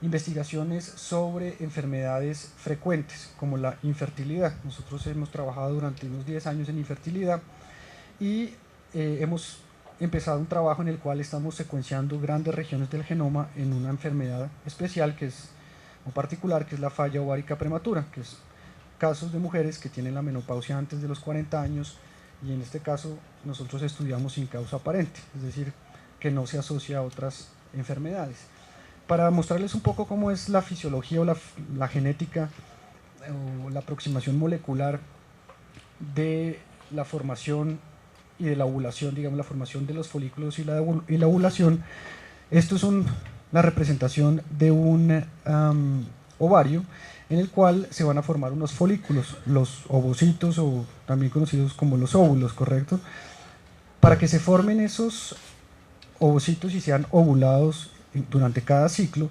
investigaciones sobre enfermedades frecuentes, como la infertilidad. Nosotros hemos trabajado durante unos 10 años en infertilidad y hemos empezado un trabajo en el cual estamos secuenciando grandes regiones del genoma en una enfermedad especial que es, o particular, que es la falla ovárica prematura, que es casos de mujeres que tienen la menopausia antes de los 40 años, y en este caso nosotros estudiamos sin causa aparente, es decir, que no se asocia a otras enfermedades. Para mostrarles un poco cómo es la fisiología o la genética o la aproximación molecular de la formación y de la ovulación, digamos la formación de los folículos y la ovulación, esto es la representación de un ovario en el cual se van a formar unos folículos, los ovocitos o también conocidos como los óvulos, ¿correcto? Para que se formen esos ovocitos y sean ovulados durante cada ciclo,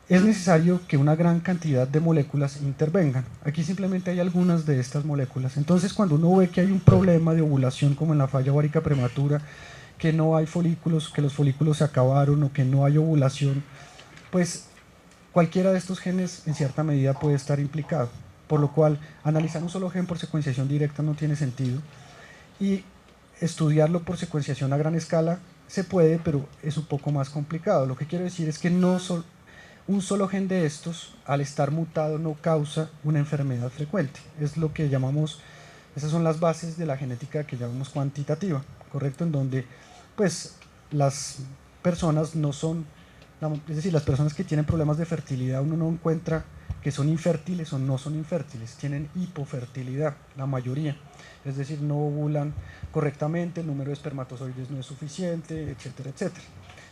es necesario que una gran cantidad de moléculas intervengan. Aquí simplemente hay algunas de estas moléculas. Entonces, cuando uno ve que hay un problema de ovulación, como en la falla ovárica prematura, que no hay folículos, que los folículos se acabaron o que no hay ovulación, pues cualquiera de estos genes en cierta medida puede estar implicado. Por lo cual, analizar un solo gen por secuenciación directa no tiene sentido. Y estudiarlo por secuenciación a gran escala se puede, pero es un poco más complicado. Lo que quiero decir es que no un solo gen de estos, al estar mutado, no causa una enfermedad frecuente. Es lo que llamamos, esas son las bases de la genética que llamamos cuantitativa, ¿correcto? En donde, pues, las personas no son, es decir, las personas que tienen problemas de fertilidad, uno no encuentra que son infértiles o no son infértiles, tienen hipofertilidad, la mayoría. Es decir, no ovulan correctamente, el número de espermatozoides no es suficiente, etcétera, etcétera.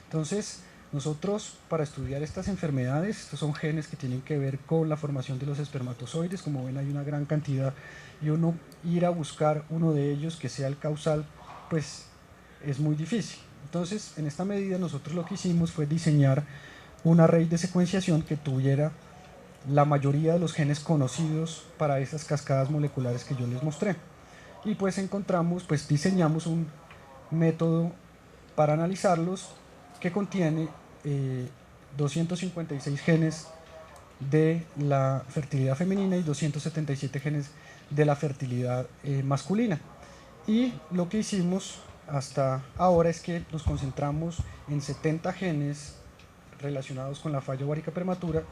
Entonces, nosotros, para estudiar estas enfermedades, estos son genes que tienen que ver con la formación de los espermatozoides, como ven hay una gran cantidad, y uno ir a buscar uno de ellos que sea el causal, pues es muy difícil. Entonces, en esta medida nosotros lo que hicimos fue diseñar una red de secuenciación que tuviera la mayoría de los genes conocidos para esas cascadas moleculares que yo les mostré. Y pues encontramos, pues diseñamos un método para analizarlos que contiene 256 genes de la fertilidad femenina y 277 genes de la fertilidad masculina. Y lo que hicimos hasta ahora es que nos concentramos en 70 genes relacionados con la falla ovárica prematura,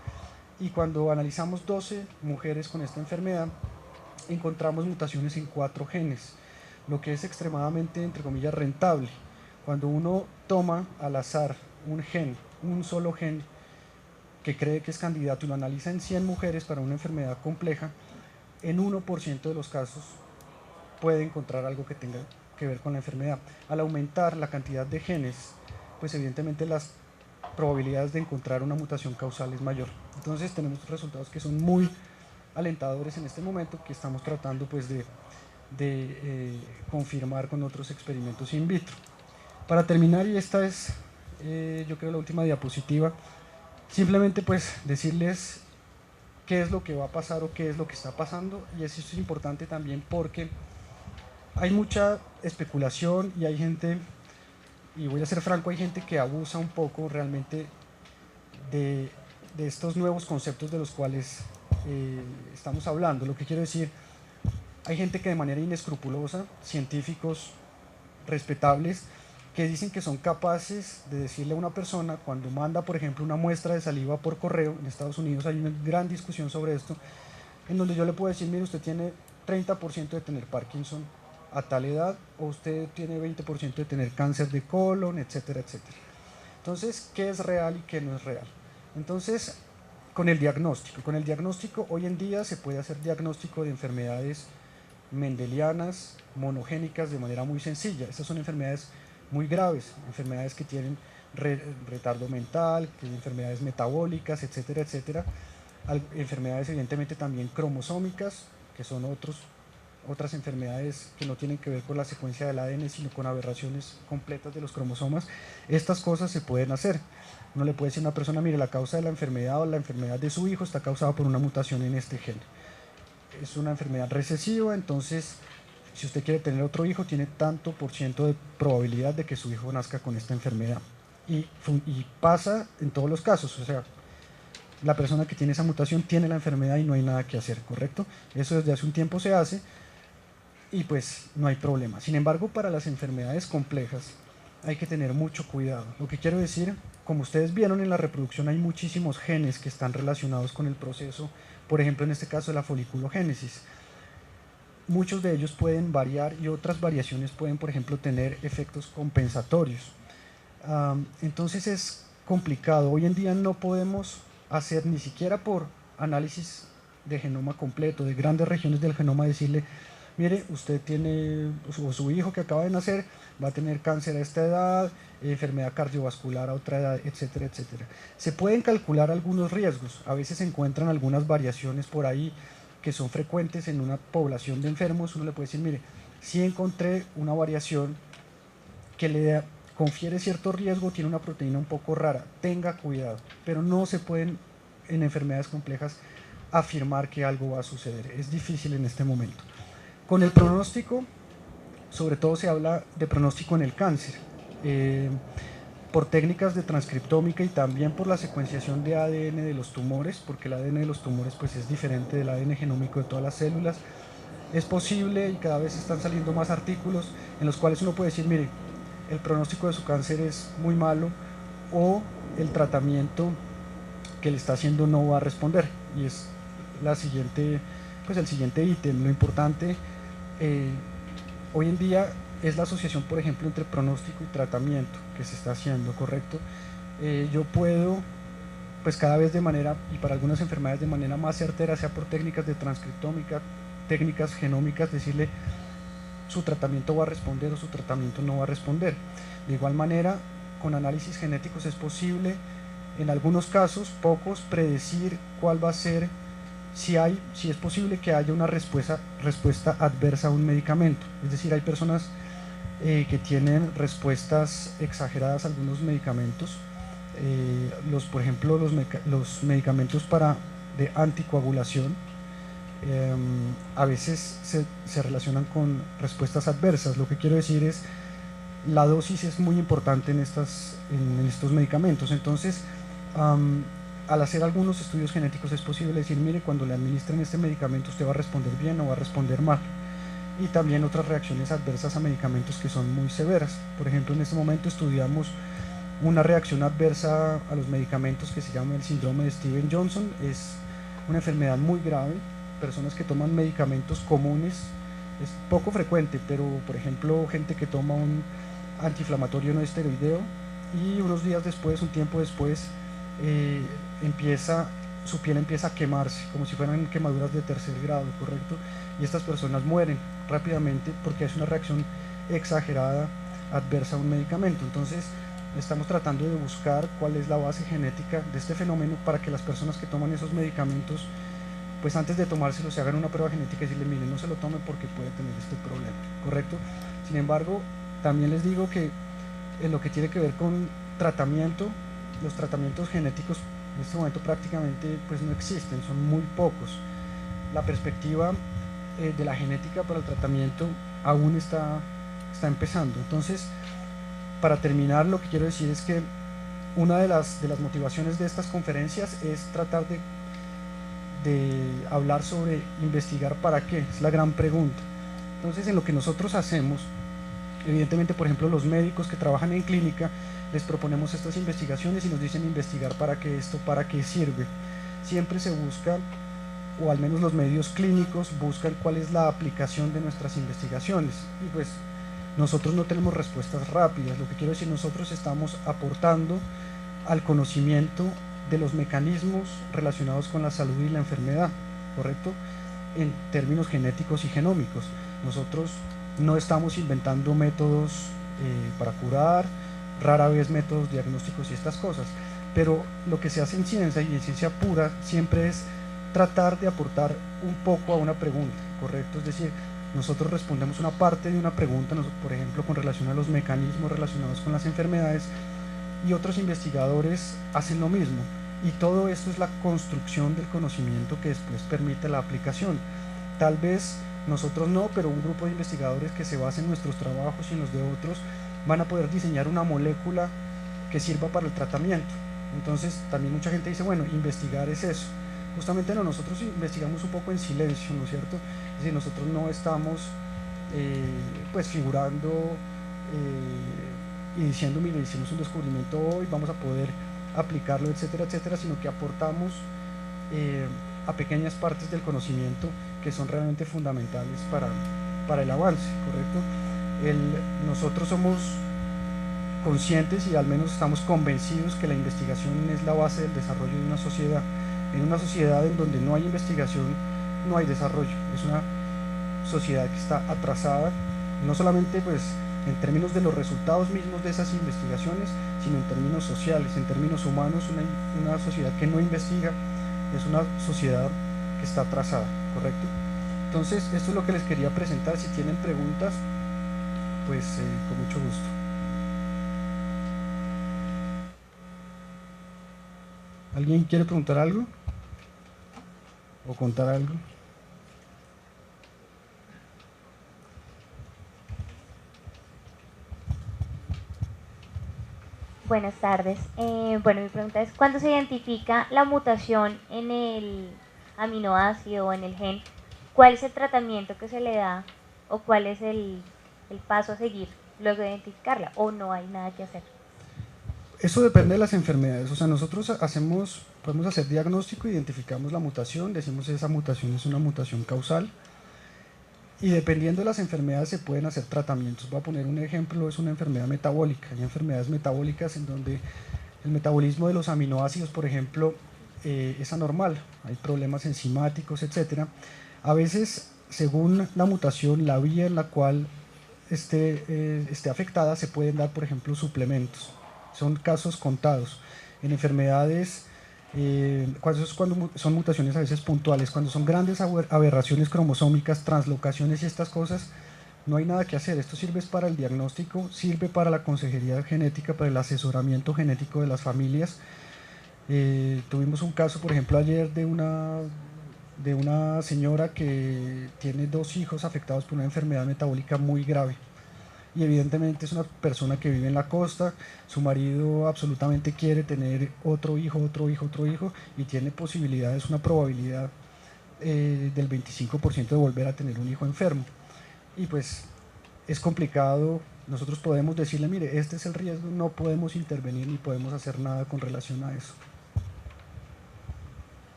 y cuando analizamos 12 mujeres con esta enfermedad encontramos mutaciones en 4 genes, lo que es extremadamente, entre comillas, rentable. Cuando uno toma al azar un gen, un solo gen que cree que es candidato y lo analiza en 100 mujeres para una enfermedad compleja, en 1% de los casos puede encontrar algo que tenga que ver con la enfermedad. Al aumentar la cantidad de genes, pues evidentemente las probabilidades de encontrar una mutación causal es mayor. Entonces tenemos resultados que son muy alentadores en este momento, que estamos tratando pues de confirmar con otros experimentos in vitro. Para terminar, y esta es yo creo la última diapositiva, simplemente pues decirles qué es lo que va a pasar o qué es lo que está pasando, y eso es importante también porque hay mucha especulación y hay gente, y voy a ser franco, hay gente que abusa un poco realmente de, de estos nuevos conceptos de los cuales estamos hablando. Lo que quiero decir, hay gente que de manera inescrupulosa, científicos respetables, que dicen que son capaces de decirle a una persona cuando manda, por ejemplo, una muestra de saliva por correo. En Estados Unidos hay una gran discusión sobre esto, en donde yo le puedo decir, mire, usted tiene 30% de tener Parkinson a tal edad, o usted tiene 20% de tener cáncer de colon, etcétera, etcétera. Entonces, ¿qué es real y qué no es real? Entonces, con el diagnóstico hoy en día se puede hacer diagnóstico de enfermedades mendelianas, monogénicas, de manera muy sencilla. Estas son enfermedades muy graves, enfermedades que tienen retardo mental, que tienen enfermedades metabólicas, etcétera, etcétera. Enfermedades evidentemente también cromosómicas, que son otras enfermedades que no tienen que ver con la secuencia del ADN, sino con aberraciones completas de los cromosomas. Estas cosas se pueden hacer. Uno le puede decir a una persona, mire, la causa de la enfermedad o la enfermedad de su hijo está causada por una mutación en este gen. Es una enfermedad recesiva, entonces si usted quiere tener otro hijo, tiene tanto por ciento de probabilidad de que su hijo nazca con esta enfermedad. Y pasa en todos los casos, o sea, la persona que tiene esa mutación tiene la enfermedad y no hay nada que hacer, ¿correcto? Eso desde hace un tiempo se hace y pues no hay problema. Sin embargo, para las enfermedades complejas hay que tener mucho cuidado. Lo que quiero decir, como ustedes vieron en la reproducción, hay muchísimos genes que están relacionados con el proceso, por ejemplo en este caso de la foliculogénesis. Muchos de ellos pueden variar y otras variaciones pueden, por ejemplo, tener efectos compensatorios. Entonces es complicado. Hoy en día no podemos hacer ni siquiera por análisis de genoma completo, de grandes regiones del genoma, decirle, mire, usted tiene, o su hijo que acaba de nacer va a tener cáncer a esta edad, enfermedad cardiovascular a otra edad, etcétera, etcétera. Se pueden calcular algunos riesgos, a veces se encuentran algunas variaciones por ahí que son frecuentes en una población de enfermos. Uno le puede decir, mire, si encontré una variación que le confiere cierto riesgo, tiene una proteína un poco rara, tenga cuidado, pero no se pueden en enfermedades complejas afirmar que algo va a suceder, es difícil en este momento. Con el pronóstico, sobre todo se habla de pronóstico en el cáncer, por técnicas de transcriptómica y también por la secuenciación de ADN de los tumores, porque el ADN de los tumores pues es diferente del ADN genómico de todas las células. Es posible, y cada vez están saliendo más artículos en los cuales uno puede decir, mire, el pronóstico de su cáncer es muy malo o el tratamiento que le está haciendo no va a responder, y es la siguiente, pues el siguiente ítem. Lo importante hoy en día es la asociación, por ejemplo, entre pronóstico y tratamiento que se está haciendo, ¿correcto? Yo puedo, pues cada vez de manera, y para algunas enfermedades de manera más certera, sea por técnicas de transcriptómica, técnicas genómicas, decirle su tratamiento va a responder o su tratamiento no va a responder. De igual manera, con análisis genéticos es posible, en algunos casos, pocos, predecir cuál va a ser, si es posible que haya una respuesta adversa a un medicamento. Es decir, hay personas que tienen respuestas exageradas a algunos medicamentos. Por ejemplo, los medicamentos de anticoagulación a veces se relacionan con respuestas adversas. Lo que quiero decir es, la dosis es muy importante en estos medicamentos. Entonces, al hacer algunos estudios genéticos es posible decir, mire, cuando le administren este medicamento usted va a responder bien o va a responder mal. Y también otras reacciones adversas a medicamentos que son muy severas. Por ejemplo, en este momento estudiamos una reacción adversa a los medicamentos que se llama el síndrome de Stevens-Johnson. Es una enfermedad muy grave. Personas que toman medicamentos comunes, es poco frecuente, pero por ejemplo gente que toma un antiinflamatorio no esteroideo y unos días después, un tiempo después, su piel empieza a quemarse como si fueran quemaduras de tercer grado, ¿correcto? Y estas personas mueren rápidamente porque es una reacción exagerada adversa a un medicamento. Entonces estamos tratando de buscar cuál es la base genética de este fenómeno para que las personas que toman esos medicamentos, pues antes de tomárselo se hagan una prueba genética y decirle, miren, no se lo tome porque puede tener este problema, ¿correcto? Sin embargo, también les digo que en lo que tiene que ver con tratamiento, los tratamientos genéticos en este momento prácticamente pues no existen, son muy pocos. La perspectiva de la genética para el tratamiento aún está empezando. Entonces, para terminar, lo que quiero decir es que una de las motivaciones de estas conferencias es tratar de hablar sobre investigar para qué, es la gran pregunta. Entonces, en lo que nosotros hacemos, evidentemente, por ejemplo, los médicos que trabajan en clínica, les proponemos estas investigaciones y nos dicen investigar para qué esto, para qué sirve. Siempre se busca, o al menos los medios clínicos buscan cuál es la aplicación de nuestras investigaciones, y pues nosotros no tenemos respuestas rápidas. Lo que quiero decir, nosotros estamos aportando al conocimiento de los mecanismos relacionados con la salud y la enfermedad, ¿correcto? En términos genéticos y genómicos. Nosotros no estamos inventando métodos para curar, rara vez métodos diagnósticos y estas cosas, pero lo que se hace en ciencia y en ciencia pura siempre es tratar de aportar un poco a una pregunta, ¿correcto? Es decir, nosotros respondemos una parte de una pregunta, por ejemplo, con relación a los mecanismos relacionados con las enfermedades, y otros investigadores hacen lo mismo, y todo esto es la construcción del conocimiento que después permite la aplicación. Tal vez nosotros no, pero un grupo de investigadores que se basa en nuestros trabajos y en los de otros van a poder diseñar una molécula que sirva para el tratamiento, Entonces también mucha gente dice, bueno, investigar es eso. Justamente no, nosotros investigamos un poco en silencio, ¿no es cierto? Es decir, nosotros no estamos pues figurando y diciendo, mire, hicimos un descubrimiento hoy, vamos a poder aplicarlo, etcétera, etcétera, sino que aportamos eh, a pequeñas partes del conocimiento que son realmente fundamentales para el avance, ¿correcto? Nosotros somos conscientes y al menos estamos convencidos que la investigación es la base del desarrollo de una sociedad. En una sociedad en donde no hay investigación, no hay desarrollo. Es una sociedad que está atrasada, no solamente pues en términos de los resultados mismos de esas investigaciones, sino en términos sociales, en términos humanos. Una sociedad que no investiga es una sociedad que está atrasada, ¿correcto? Entonces, esto es lo que les quería presentar. Si tienen preguntas, pues con mucho gusto. ¿Alguien quiere preguntar algo? ¿O contar algo? Buenas tardes. Bueno, mi pregunta es, ¿cuándo se identifica la mutación en el aminoácido o en el gen? ¿Cuál es el tratamiento que se le da o cuál es el paso a seguir luego de identificarla? ¿O no hay nada que hacer? Eso depende de las enfermedades. O sea, nosotros podemos hacer diagnóstico, identificamos la mutación, decimos esa mutación es una mutación causal. Y dependiendo de las enfermedades se pueden hacer tratamientos. Voy a poner un ejemplo, es una enfermedad metabólica. Hay enfermedades metabólicas en donde el metabolismo de los aminoácidos, por ejemplo, es anormal. Hay problemas enzimáticos, etc. A veces, según la mutación, la vía en la cual esté afectada, se pueden dar, por ejemplo, suplementos. Son casos contados. En enfermedades cuando son mutaciones a veces puntuales, cuando son grandes aberraciones cromosómicas, translocaciones y estas cosas, no hay nada que hacer. Esto sirve para el diagnóstico, sirve para la consejería genética, para el asesoramiento genético de las familias. Tuvimos un caso, por ejemplo, ayer de una señora que tiene 2 hijos afectados por una enfermedad metabólica muy grave. Y evidentemente es una persona que vive en la costa, su marido absolutamente quiere tener otro hijo, otro hijo, otro hijo, y tiene posibilidades, una probabilidad del 25% de volver a tener un hijo enfermo. Y pues es complicado, nosotros podemos decirle, mire, este es el riesgo, no podemos intervenir ni podemos hacer nada con relación a eso.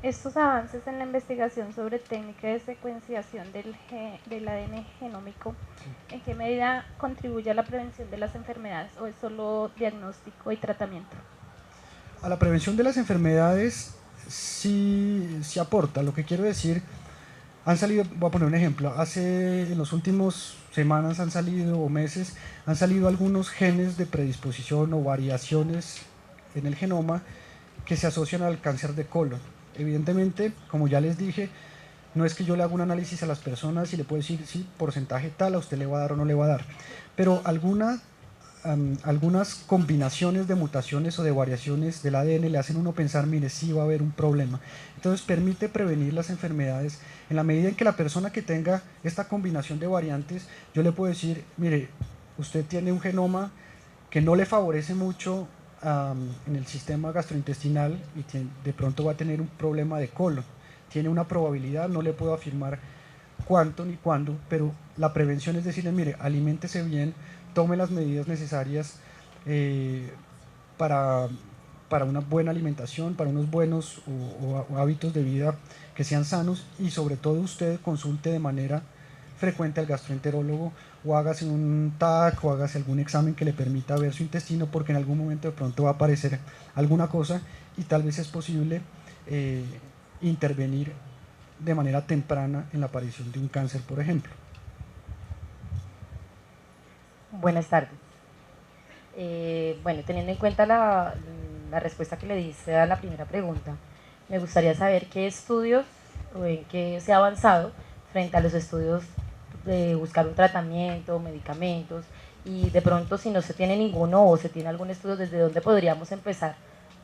Estos avances en la investigación sobre técnica de secuenciación del ADN genómico, ¿en qué medida contribuye a la prevención de las enfermedades o es solo diagnóstico y tratamiento? A la prevención de las enfermedades sí aporta. Lo que quiero decir, han salido, voy a poner un ejemplo, en los últimos semanas o meses, han salido algunos genes de predisposición o variaciones en el genoma que se asocian al cáncer de colon. Evidentemente, como ya les dije, no es que yo le haga un análisis a las personas y le puedo decir, sí, porcentaje tal, a usted le va a dar o no le va a dar. Pero algunas combinaciones de mutaciones o de variaciones del ADN le hacen a uno pensar, mire, sí va a haber un problema. Entonces permite prevenir las enfermedades. En la medida en que la persona que tenga esta combinación de variantes, yo le puedo decir, mire, usted tiene un genoma que no le favorece mucho en el sistema gastrointestinal y de pronto va a tener un problema de colon. Tiene una probabilidad, no le puedo afirmar cuánto ni cuándo, pero la prevención es decirle, mire, aliméntese bien, tome las medidas necesarias para, para una buena alimentación, para unos buenos o hábitos de vida que sean sanos, y sobre todo usted consulte de manera frecuente al gastroenterólogo o hágase un TAC o hágase algún examen que le permita ver su intestino, porque en algún momento de pronto va a aparecer alguna cosa y tal vez es posible intervenir de manera temprana en la aparición de un cáncer, por ejemplo. Buenas tardes. Bueno, teniendo en cuenta la respuesta que le diste a la primera pregunta, me gustaría saber qué estudios o en qué se ha avanzado frente a los estudios de buscar un tratamiento, medicamentos, y de pronto si no se tiene ninguno o se tiene algún estudio, desde dónde podríamos empezar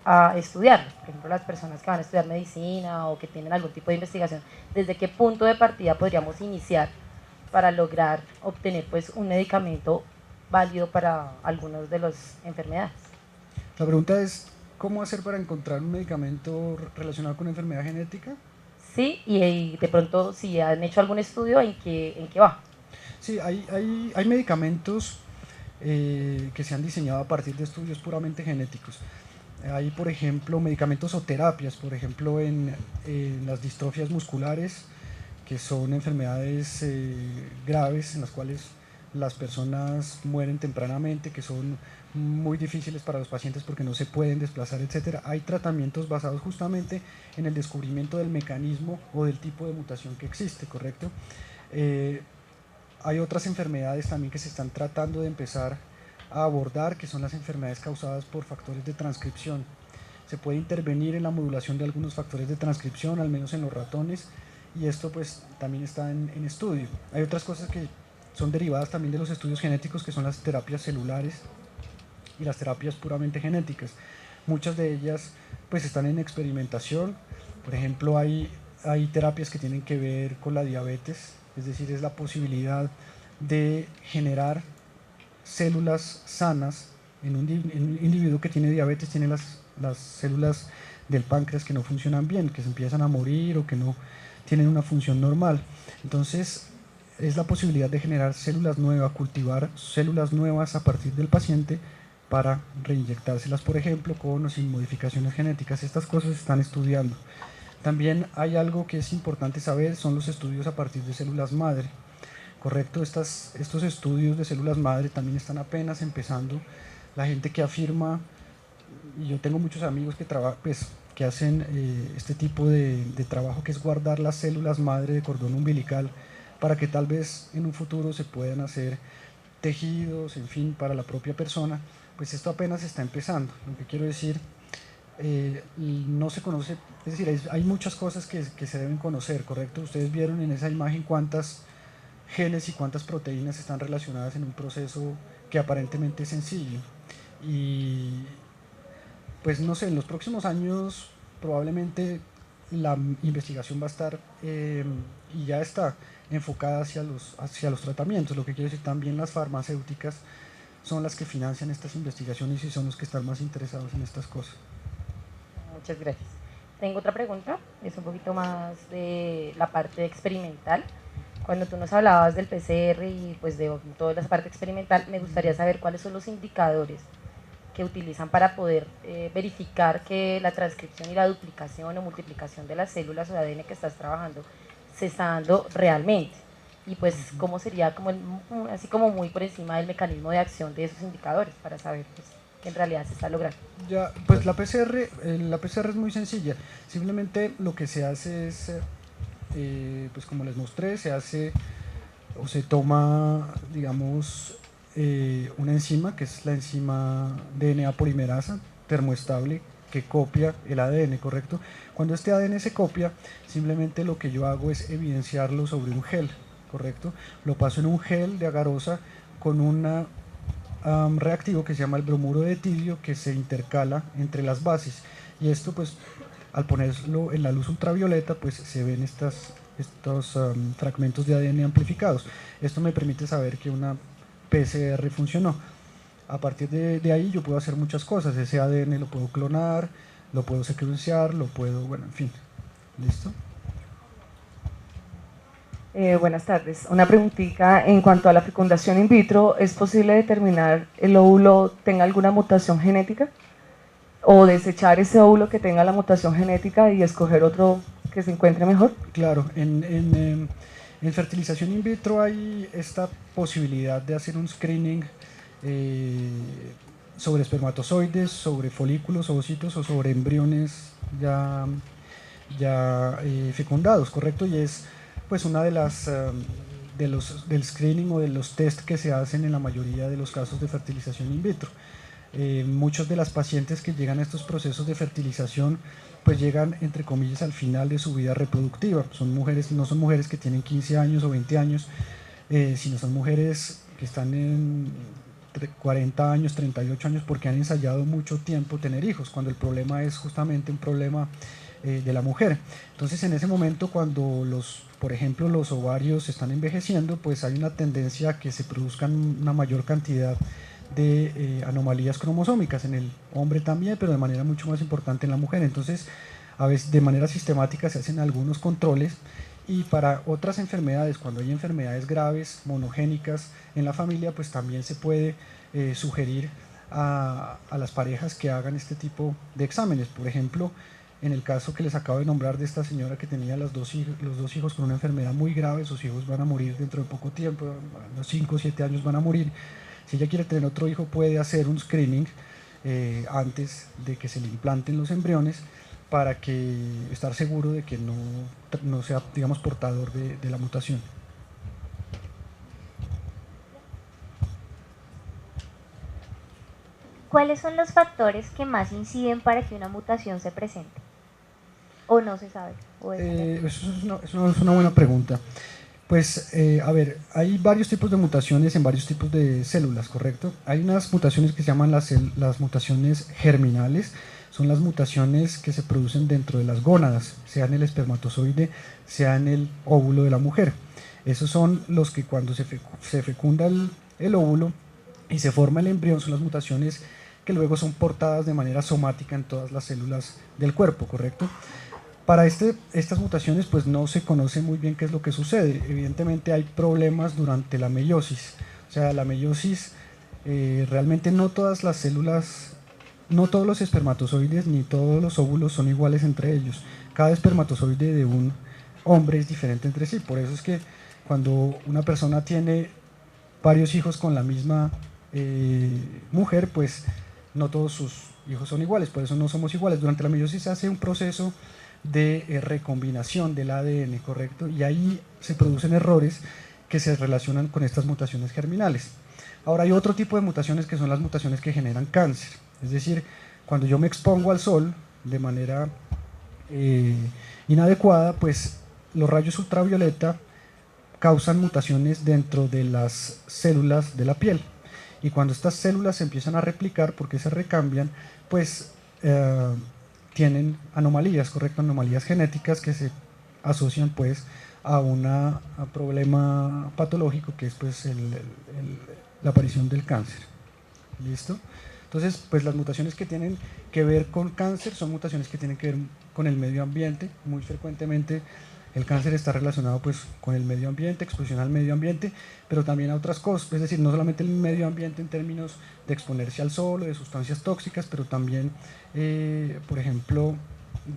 a estudiarlo. Por ejemplo, las personas que van a estudiar medicina o que tienen algún tipo de investigación, ¿desde qué punto de partida podríamos iniciar para lograr obtener pues un medicamento válido para algunas de las enfermedades. La pregunta es, ¿cómo hacer para encontrar un medicamento relacionado con enfermedad genética? Sí, y de pronto si han hecho algún estudio, ¿en qué va? Sí, hay medicamentos que se han diseñado a partir de estudios puramente genéticos. Hay, por ejemplo, medicamentos o terapias, por ejemplo, en las distrofias musculares, que son enfermedades graves en las cuales las personas mueren tempranamente, que son muy difíciles para los pacientes porque no se pueden desplazar, etc. Hay tratamientos basados justamente en el descubrimiento del mecanismo o del tipo de mutación que existe, ¿correcto? Hay otras enfermedades también que se están tratando de empezar a abordar, que son las enfermedades causadas por factores de transcripción. Se puede intervenir en la modulación de algunos factores de transcripción, al menos en los ratones, y esto pues también está en estudio. Hay otras cosas que son derivadas también de los estudios genéticos, que son las terapias celulares y las terapias puramente genéticas. Muchas de ellas pues están en experimentación. Por ejemplo, hay terapias que tienen que ver con la diabetes, es decir, es la posibilidad de generar células sanas en un individuo que tiene diabetes, tiene las células del páncreas que no funcionan bien, que se empiezan a morir o que no tienen una función normal. Entonces, es la posibilidad de generar células nuevas, cultivar células nuevas a partir del paciente para reinyectárselas, por ejemplo, con o sin modificaciones genéticas. Estas cosas se están estudiando. También hay algo que es importante saber, son los estudios a partir de células madre. Correcto, estos estudios de células madre también están apenas empezando. La gente que afirma, y yo tengo muchos amigos que hacen este tipo de trabajo, que es guardar las células madre de cordón umbilical para que tal vez en un futuro se puedan hacer tejidos, en fin, para la propia persona. Pues esto apenas está empezando. Lo que quiero decir, no se conoce, es decir, hay muchas cosas que se deben conocer, ¿correcto? Ustedes vieron en esa imagen cuántas genes y cuántas proteínas están relacionadas en un proceso que aparentemente es sencillo. Y pues no sé, en los próximos años probablemente la investigación va a estar y ya está enfocada hacia los tratamientos. Lo que quiero decir, también las farmacéuticas son las que financian estas investigaciones y son los que están más interesados en estas cosas. Muchas gracias. Tengo otra pregunta, es un poquito más de la parte experimental. Cuando tú nos hablabas del PCR y pues de toda esa parte experimental, me gustaría saber cuáles son los indicadores que utilizan para poder verificar que la transcripción y la duplicación o multiplicación de las células o de ADN que estás trabajando se está dando realmente. Y pues cómo sería como así como muy por encima del mecanismo de acción de esos indicadores para saber pues, que en realidad se está logrando. Ya, pues la PCR es muy sencilla. Simplemente lo que se hace es, pues como les mostré, se hace o se toma, digamos, una enzima, que es la enzima DNA polimerasa termoestable, que copia el ADN, ¿correcto? Cuando este ADN se copia, simplemente lo que yo hago es evidenciarlo sobre un gel, ¿correcto? Lo paso en un gel de agarosa con un reactivo que se llama el bromuro de tidio, que se intercala entre las bases, y esto pues al ponerlo en la luz ultravioleta pues se ven estos fragmentos de ADN amplificados. Esto me permite saber que una PCR funcionó. A partir de ahí yo puedo hacer muchas cosas. Ese ADN lo puedo clonar, lo puedo secuenciar, lo puedo, bueno, en fin. ¿Listo? Buenas tardes. Una preguntita en cuanto a la fecundación in vitro. ¿Es posible determinar el óvulo tenga alguna mutación genética? ¿O desechar ese óvulo que tenga la mutación genética y escoger otro que se encuentre mejor? Claro, en fertilización in vitro hay esta posibilidad de hacer un screening sobre espermatozoides, sobre folículos, ovocitos o sobre embriones ya fecundados, ¿correcto? Y es pues una de las del screening o de los test que se hacen en la mayoría de los casos de fertilización in vitro. Muchos de las pacientes que llegan a estos procesos de fertilización pues llegan entre comillas al final de su vida reproductiva. Son mujeres, no son mujeres que tienen 15 años o 20 años, sino son mujeres que están en 40 años, 38 años, porque han ensayado mucho tiempo tener hijos, cuando el problema es justamente un problema de la mujer. Entonces en ese momento, cuando por ejemplo los ovarios están envejeciendo, pues hay una tendencia a que se produzcan una mayor cantidad de anomalías cromosómicas en el hombre también, pero de manera mucho más importante en la mujer. Entonces a veces de manera sistemática se hacen algunos controles, y para otras enfermedades, cuando hay enfermedades graves, monogénicas en la familia, pues también se puede sugerir a las parejas que hagan este tipo de exámenes. Por ejemplo, en el caso que les acabo de nombrar de esta señora que tenía los dos hijos con una enfermedad muy grave, sus hijos van a morir dentro de poco tiempo, a los 5 o 7 años van a morir. Si ella quiere tener otro hijo, puede hacer un screening antes de que se le implanten los embriones, para que estar seguro de que no sea, digamos, portador de la mutación. ¿Cuáles son los factores que más inciden para que una mutación se presente? ¿O no se sabe? Eso es una buena pregunta. Pues, a ver, hay varios tipos de mutaciones en varios tipos de células, ¿correcto? Hay unas mutaciones que se llaman las mutaciones germinales. Son las mutaciones que se producen dentro de las gónadas, sea en el espermatozoide, sea en el óvulo de la mujer. Esos son los que cuando se fecunda el óvulo y se forma el embrión, son las mutaciones que luego son portadas de manera somática en todas las células del cuerpo, ¿correcto? Para estas mutaciones pues no se conoce muy bien qué es lo que sucede. Evidentemente hay problemas durante la meiosis. O sea, la meiosis, realmente no todas las células, no todos los espermatozoides ni todos los óvulos son iguales entre ellos. Cada espermatozoide de un hombre es diferente entre sí. Por eso es que cuando una persona tiene varios hijos con la misma mujer, pues no todos sus hijos son iguales, por eso no somos iguales. Durante la meiosis se hace un proceso de recombinación del ADN, ¿correcto? Y ahí se producen errores que se relacionan con estas mutaciones germinales. Ahora hay otro tipo de mutaciones que son las mutaciones que generan cáncer. Es decir, cuando yo me expongo al sol de manera inadecuada, pues los rayos ultravioleta causan mutaciones dentro de las células de la piel. Y cuando estas células se empiezan a replicar, porque se recambian, pues tienen anomalías, ¿correcto? Anomalías genéticas que se asocian pues a un problema patológico que es pues la aparición del cáncer. ¿Listo? Entonces, pues las mutaciones que tienen que ver con cáncer son mutaciones que tienen que ver con el medio ambiente. Muy frecuentemente el cáncer está relacionado pues con el medio ambiente, exposición al medio ambiente, pero también a otras cosas, es decir, no solamente el medio ambiente en términos de exponerse al sol o de sustancias tóxicas, pero también, por ejemplo,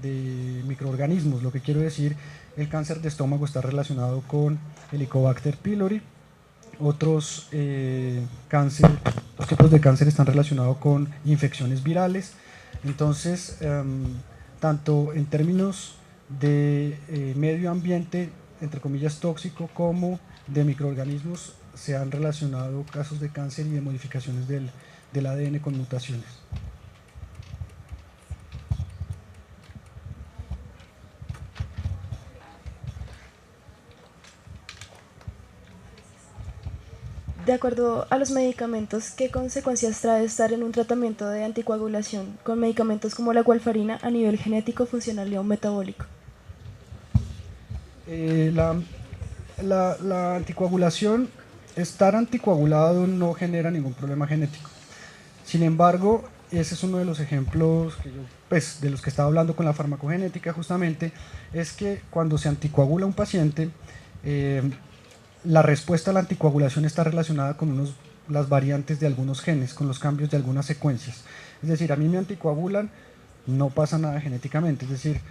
de microorganismos. Lo que quiero decir, el cáncer de estómago está relacionado con Helicobacter pylori. Otros tipos de cáncer están relacionados con infecciones virales. Entonces, tanto en términos de medio ambiente, entre comillas tóxico, como de microorganismos, se han relacionado casos de cáncer y de modificaciones del ADN con mutaciones. De acuerdo a los medicamentos, ¿qué consecuencias trae estar en un tratamiento de anticoagulación con medicamentos como la warfarina a nivel genético, funcional o metabólico? La anticoagulación, estar anticoagulado no genera ningún problema genético. Sin embargo, ese es uno de los ejemplos que pues, de los que estaba hablando con la farmacogenética justamente, es que cuando se anticoagula un paciente, la respuesta a la anticoagulación está relacionada con las variantes de algunos genes, con los cambios de algunas secuencias. Es decir, a mí me anticoagulan, no pasa nada genéticamente, es decir,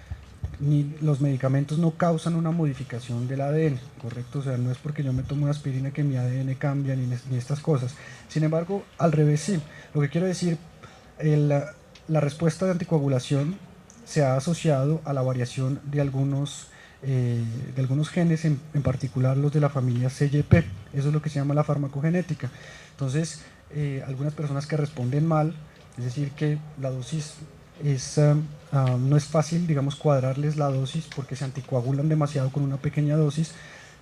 ni los medicamentos no causan una modificación del ADN, ¿correcto? O sea, no es porque yo me tomo una aspirina que mi ADN cambia ni estas cosas. Sin embargo, al revés sí. Lo que quiero decir, la respuesta de anticoagulación se ha asociado a la variación de algunos genes, en particular los de la familia CYP. Eso es lo que se llama la farmacogenética. Entonces, algunas personas que responden mal, es decir, que la dosis no es fácil, digamos, cuadrarles la dosis porque se anticoagulan demasiado con una pequeña dosis,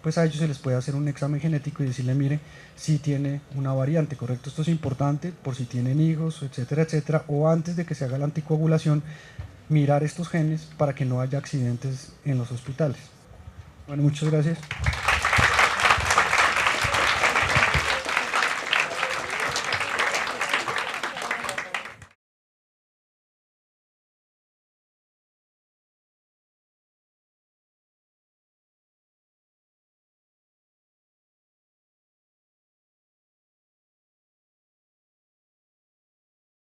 pues a ellos se les puede hacer un examen genético y decirle, mire, si tiene una variante, ¿correcto? Esto es importante por si tienen hijos, etcétera, etcétera, o antes de que se haga la anticoagulación, mirar estos genes para que no haya accidentes en los hospitales. Bueno, muchas gracias.